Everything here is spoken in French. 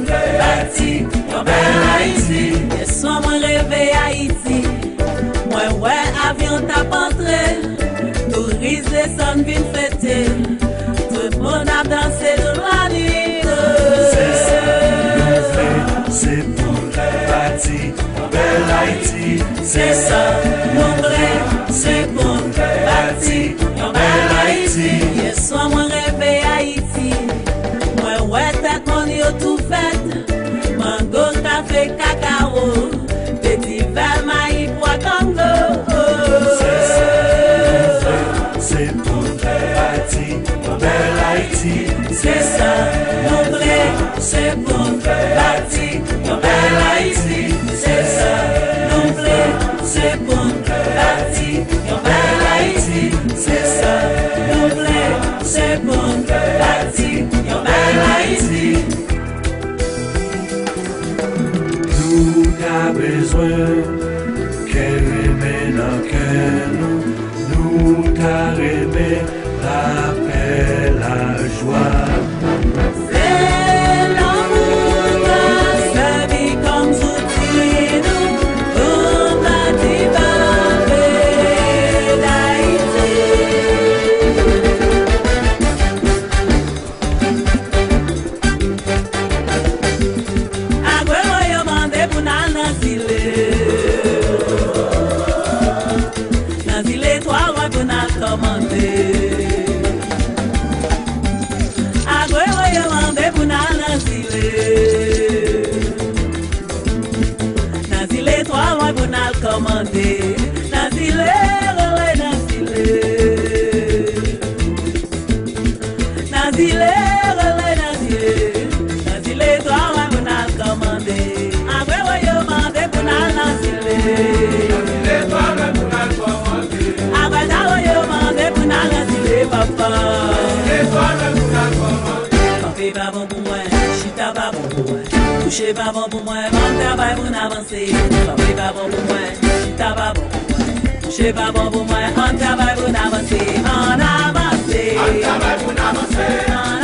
pour bâti yon belle Haïti. Et soit moi rêver Haïti, moi ouais avion t'a entré, touristes descendent vin fêter, tout le monde a dansé de la nuit. C'est pour bâti yon belle Haïti. C'est ça, nous voulons, c'est pour bâti yon belle Haïti. Et soit moi rêver Haïti, moi ouais tête mon yo tout fait, mango, café, cacao, petit verre, maïs, pois, Congo. C'est pour bâti yon belle Haïti. C'est ça, nous voulons, c'est pour bâti yon belle Haïti. C'est ça, nous voulons, c'est pour bâti yon belle Haïti. C'est ça, nous voulons, c'est pour bâti yon belle Haïti. Nous avons besoin qu'elle remène dans cœur nous avons aimé la paix, la joie. C'est l'amour de sa vie comme outil nous pour bâtir la paix d'Haïti. Agüero yo mandé pour Nazile toi ouais pour n'a commander. Agüero yo mandé pour Nazile toi ouais pour n'a commander. Nazile relais Nazile relais Nazile toi ouais pour n'a commander. Agüero yo mandé pour Nazile. Papa, café pas bon pour moi, chita pas bon pour moi, coucher pas bon pour moi, mon travail pour avancer. Café pas bon pour moi, chita pas bon pour moi, coucher pas bon pour moi, mon travail pour avancer, en avancer, en travail pour avancer.